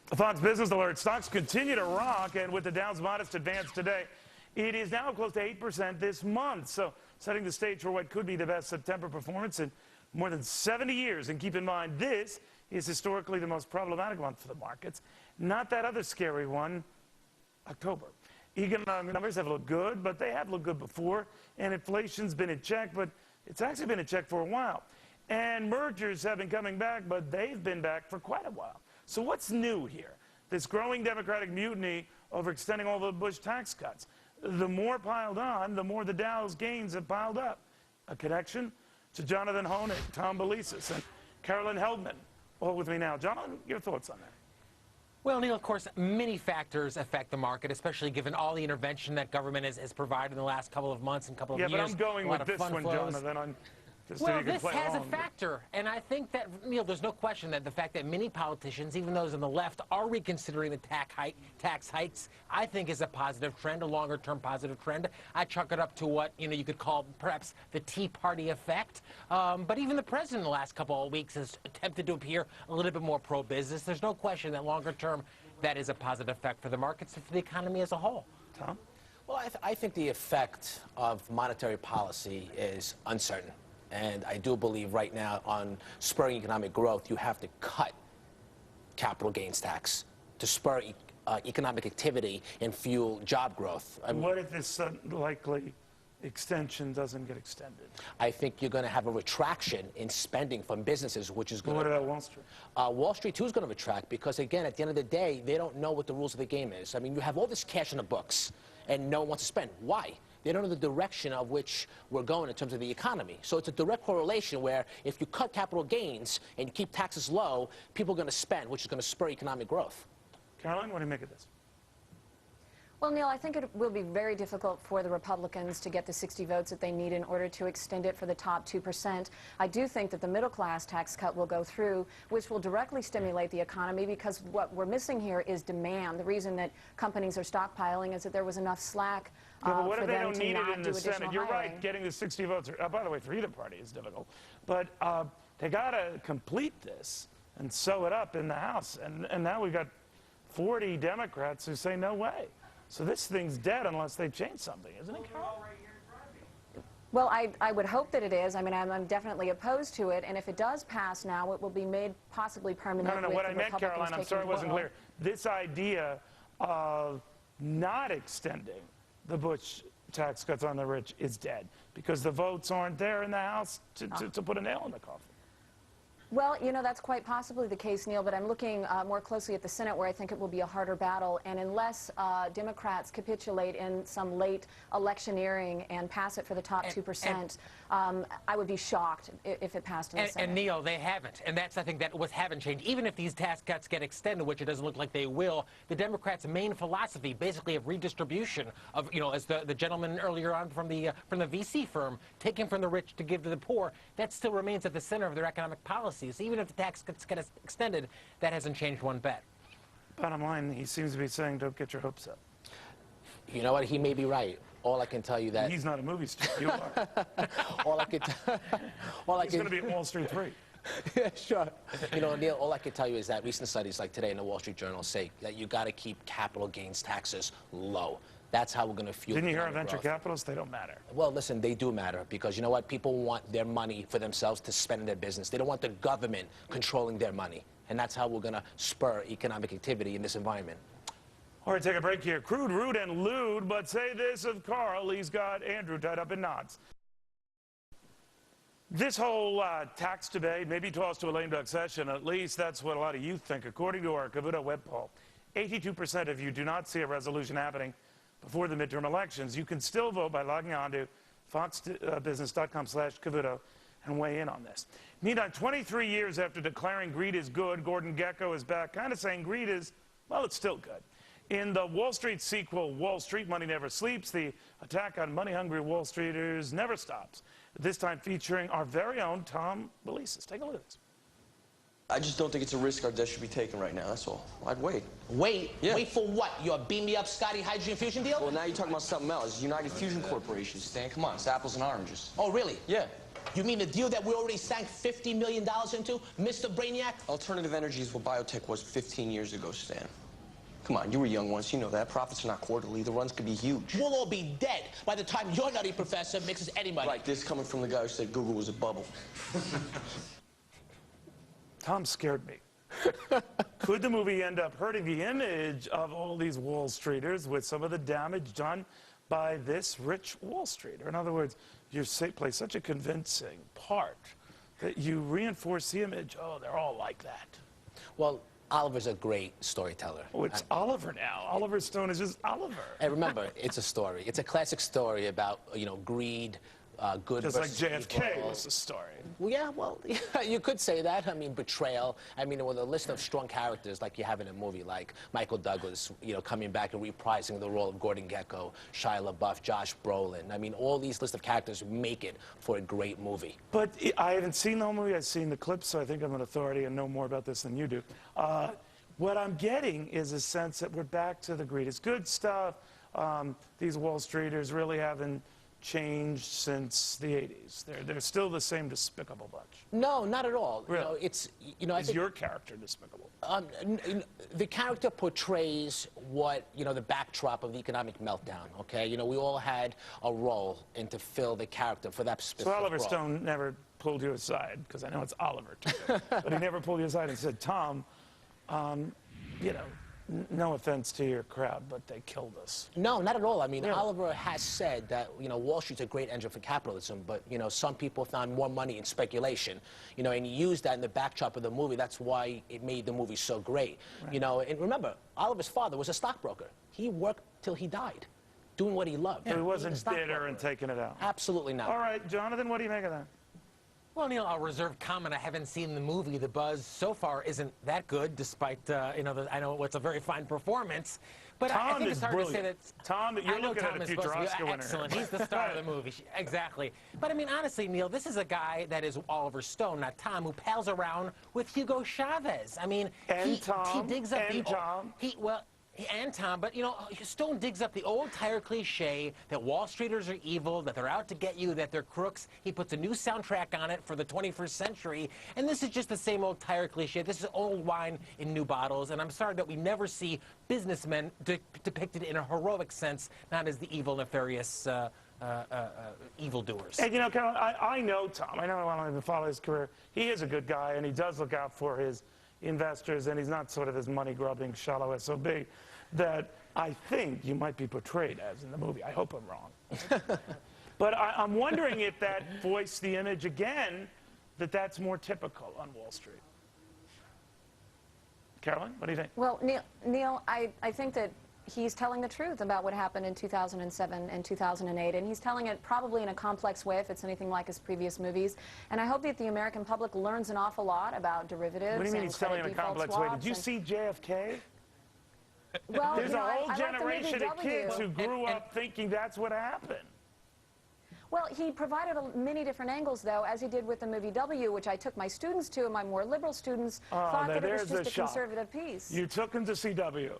Fox Business Alert, stocks continue to rock, and with the Dow's modest advance today, it is now close to 8% this month. So setting the stage for what could be the best September performance in more than 70 years. And keep in mind, this is historically the most problematic month for the markets, not that other scary one, October. Economic numbers have looked good, but they have looked good before, and inflation's been in check, but it's actually been in check for a while. And mergers have been coming back, but they've been back for quite a while. So what's new here? This growing Democratic mutiny over extending all the Bush tax cuts. The more piled on, the more the Dow's gains have piled up. A connection to Jonathan Honig, Tom Belesis, and Carolyn Heldman, all with me now. Jonathan, your thoughts on that? Well, Neil, of course, many factors affect the market, especially given all the intervention that government has provided in the last couple of months and couple of years. Yeah, but I'm going with this one, Jonathan. Well, this has a factor, and I think that, Neil, there's no question that the fact that many politicians, even those on the left, are reconsidering the tax hikes, I think is a positive trend, a longer-term positive trend. I chalk it up to what, you could call perhaps the Tea Party effect. But even the president in the last couple of weeks has attempted to appear a little bit more pro-business. There's no question that longer-term, that is a positive effect for the markets and for the economy as a whole. Tom? Well, I think the effect of monetary policy is uncertain. And I do believe right now on spurring economic growth, you have to cut capital gains tax to spur economic activity and fuel job growth. What if this likely extension doesn't get extended? I think you're going to have a retraction in spending from businesses, which is going to... What about Wall Street? Wall Street, too, is going to retract because, again, at the end of the day, they don't know what the rules of the game is. I mean, you have all this cash in the books, and no one wants to spend. Why? They don't know the direction of which we're going in terms of the economy. So it's a direct correlation where if you cut capital gains and you keep taxes low, people are going to spend, which is going to spur economic growth. Caroline, what do you make of this? Well, Neil, I think it will be very difficult for the Republicans to get the 60 votes that they need in order to extend it for the top 2%. I do think that the middle-class tax cut will go through, which will directly stimulate the economy because what we're missing here is demand. The reason that companies are stockpiling is that there was enough slack what for if they them don't to need not it in do the additional Senate? You're hiring. right, getting the 60 votes, by the way, for either party is difficult. But they got to complete this and sew it up in the House. And now we've got 40 Democrats who say no way. So this thing's dead unless they change something, isn't it, Carol? Well, I would hope that it is. I mean, I'm definitely opposed to it. And if it does pass now, it will be made possibly permanent. No. What I meant, Caroline, I'm sorry I wasn't clear. This idea of not extending the Bush tax cuts on the rich is dead because the votes aren't there in the House to put a nail in the coffin. Well, that's quite possibly the case, Neil, but I'm looking more closely at the Senate where I think it will be a harder battle. And unless Democrats capitulate in some late electioneering and pass it for the top 2%, I would be shocked if it passed in the Senate. And Neil, they haven't. And that's, I think, that what haven't changed. Even if these tax cuts get extended, which it doesn't look like they will, the Democrats' main philosophy, basically of redistribution of, as the gentleman earlier on from the VC firm, taking from the rich to give to the poor, that still remains at the center of their economic policy. Even if the tax cuts get extended, that hasn't changed one bit. Bottom line, he seems to be saying don't get your hopes up. You know what? He may be right. All I can tell you that... He's not a movie star. You are. He's going to be at Wall Street 3. Yeah, sure. Neil, all I can tell you is that recent studies like today in the Wall Street Journal say that you got to keep capital gains taxes low. That's how we're going to fuel. Didn't you hear of venture capitalists? They don't matter. Well, listen, they do matter because you know what? People want their money for themselves to spend in their business. They don't want the government controlling their money. And that's how we're going to spur economic activity in this environment. All right, take a break here. Crude, rude, and lewd, but say this of Carl, he's got Andrew tied up in knots. This whole tax debate may be tossed to a lame duck session. At least that's what a lot of you think. According to our Cavuto web poll, 82% of you do not see a resolution happening before the midterm elections. You can still vote by logging on to foxbusiness.com/Cavuto and weigh in on this. Meantime, 23 years after declaring greed is good, Gordon Gekko is back kind of saying greed is, well, it's still good. In the Wall Street sequel, Wall Street Money Never Sleeps, the attack on money-hungry Wall Streeters never stops. This time featuring our very own Tom Belesis. Take a look at this. I just don't think it's a risk our debt should be taken right now, that's all. I'd wait. Wait? Yeah. Wait for what? Your beam me up Scotty hydrogen fusion deal? Well, now you're talking about something else. United Fusion Corporation, Stan. Come on, it's apples and oranges. Oh, really? Yeah. You mean the deal that we already sank $50 million into, Mr. Brainiac? Alternative energy is what biotech was 15 years ago, Stan. Come on, you were young once. You know that. Profits are not quarterly. The runs could be huge. We'll all be dead by the time your nutty professor mixes any money. Right, this coming from the guy who said Google was a bubble. Tom scared me. Could the movie end up hurting the image of all these Wall Streeters with some of the damage done by this rich Wall Streeter? In other words, you play such a convincing part that you reinforce the image, oh, they're all like that. Well, Oliver's a great storyteller. Oh, it's Oliver now. Oliver Stone is just Oliver. And remember, it's a story. It's a classic story about, greed, good Just like versus JFK evil. was the story. Well, yeah, well, you could say that. I mean, betrayal. I mean, with a list of strong characters like you have in a movie, like Michael Douglas, coming back and reprising the role of Gordon Gekko, Shia LaBeouf, Josh Brolin. I mean, all these list of characters make it for a great movie. But I haven't seen the whole movie. I've seen the clips, so I think I'm an authority and know more about this than you do. What I'm getting is a sense that we're back to the greed is good stuff. These Wall Streeters really haven't changed since the 80s. They're still the same despicable bunch. No, not at all. Really? I Is think your character despicable? the character portrays what, the backdrop of the economic meltdown, okay? We all had a role in to fill the character for that specific So Oliver role. Stone never pulled you aside, because I know it's Oliver too, but he never pulled you aside and said, Tom, no offense to your crowd, but they killed us. No, not at all. I mean, Really? Oliver has said that, Wall Street's a great engine for capitalism, but, some people found more money in speculation, and he used that in the backdrop of the movie. That's why it made the movie so great. Right. And remember, Oliver's father was a stockbroker. He worked till he died, doing what he loved. So he was wasn't a bitter stockbroker. and taking it out. Absolutely not. All right, Jonathan, what do you make of that? Well, Neil, I'll reserve comment. I haven't seen the movie. The buzz so far isn't that good, despite, I know it's a very fine performance. But I Tom think is it's hard brilliant. to say that. Tom, you're I know looking Tom at a is future supposed to be Oscar winner. excellent. He's the star of the movie. Exactly. But I mean, honestly, Neil, this is a guy that is Oliver Stone, not Tom, who pals around with Hugo Chavez. I mean, he digs up and Tom, but Stone digs up the old tire cliche that Wall Streeters are evil, that they're out to get you, that they're crooks. He puts a new soundtrack on it for the 21st century, and this is just the same old tire cliche. this is old wine in new bottles, and I'm sorry that we never see businessmen depicted in a heroic sense, not as the evil, nefarious evildoers. And Carolyn, I know Tom. I know I don't even follow his career. He is a good guy, and he does look out for his investors, and he's not sort of this money-grubbing, shallow SOB that I think you might be portrayed as in the movie. I hope I'm wrong. But I'm wondering if that voiced the image again, that's more typical on Wall Street. Carolyn, what do you think? Well, Neil, I think that he's telling the truth about what happened in 2007 and 2008, and he's telling it probably in a complex way if it's anything like his previous movies. And I hope that the American public learns an awful lot about derivatives. What do you mean and he's telling it in a complex way? Did you see JFK? Well, There's a whole I generation of like the movie kids who grew up thinking that's what happened. Well, he provided many different angles, though, as he did with the movie W, which I took my students to, and my more liberal students thought that it was just a conservative piece. You took him to see W.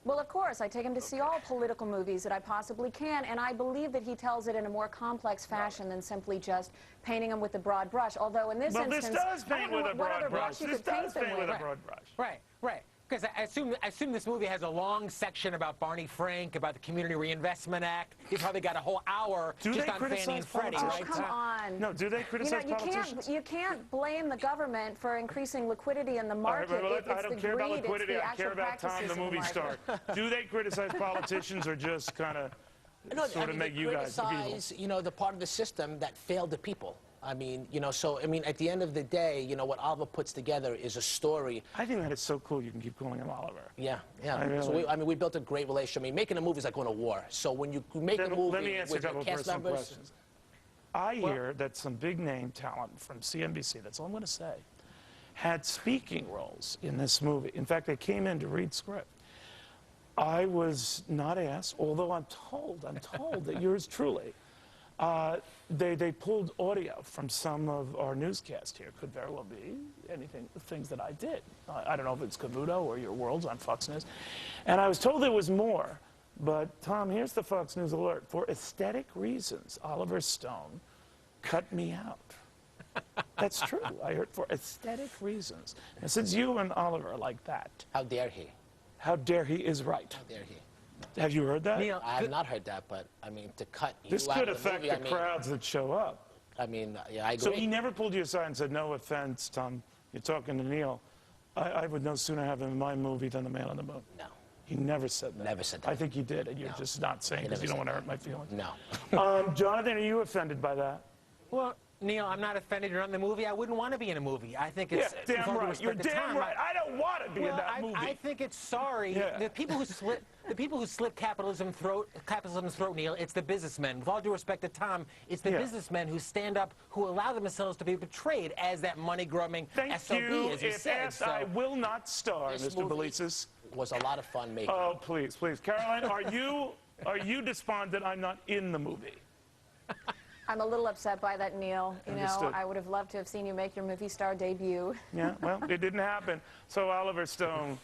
Well, of course, I take him to see all political movies that I possibly can, and I believe that he tells it in a more complex fashion than simply just painting them with a broad brush. Although in this instance, this does paint with a broad brush. This does paint with a broad brush. Right. Because I assume this movie has a long section about Barney Frank, about the Community Reinvestment Act. He probably got a whole hour just on Fannie and Freddie, right? Oh, come on. No, do they criticize politicians? You can't blame the government for increasing liquidity in the market. I don't care about liquidity. I care about Tom, the movie star. Do they criticize politicians or just kind of make you guys criticize, the part of the system that failed the people? I mean, at the end of the day, what Oliver puts together is a story. I think that is so cool you can keep calling him Oliver. Yeah. Really... So we built a great relationship. I mean, making a movie is like going to war. So when you make a movie let me answer with a couple your cast members... questions. I hear that some big-name talent from CNBC, that's all I'm going to say, had speaking roles in this movie. In fact, they came in to read script. I was not asked, although I'm told that yours truly. They pulled audio from some of our newscast here. Could very well be things that I did. I don't know if it's Cavuto or Your World's on Fox News. And I was told there was more. But, Tom, here's the Fox News alert. For aesthetic reasons, Oliver Stone cut me out. That's true. I heard for aesthetic reasons. And since you and Oliver are like that, How dare he? how dare he is right. How dare he? Have you heard that? Neil, I have not heard that, but I mean, to cut you This out could of the affect movie, the crowds that show up. I mean, yeah, I agree. So he never pulled you aside and said, no offense, Tom, you're talking to Neil. I would no sooner have him in my movie than the Man on the Moon. No. He never said that. Never said that. I think he did, and you're just not saying because never you don't said want to hurt my feelings. No. Jonathan, are you offended by that? well, Neil, I'm not offended you're in the movie. I wouldn't want to be in a movie. I think it's Yeah, with damn all due right. respect You're to damn Tom, right. I don't want to be in that movie. I think it's sorry. Yeah. The people who slit capitalism's throat, Neil, it's the businessmen. With all due respect to Tom, it's the Yeah. businessmen who stand up, who allow themselves to be betrayed as that money-grubbing Thank SOB, you. as you If said. asked, I will not star, This Mr. movie Belesis. was a lot of fun making. Oh, please, please. Caroline, are you despondent I'm not in the movie? I'm a little upset by that, Neil. You know, Understood. I would have loved to have seen you make your movie star debut. Yeah, well, it didn't happen. So, Oliver Stone,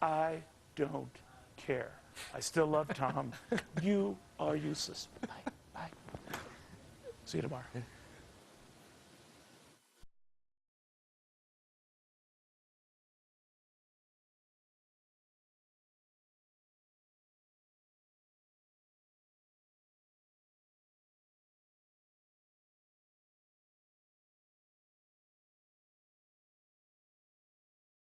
I don't care. I still love Tom. You are useless. Bye. Bye. See you tomorrow.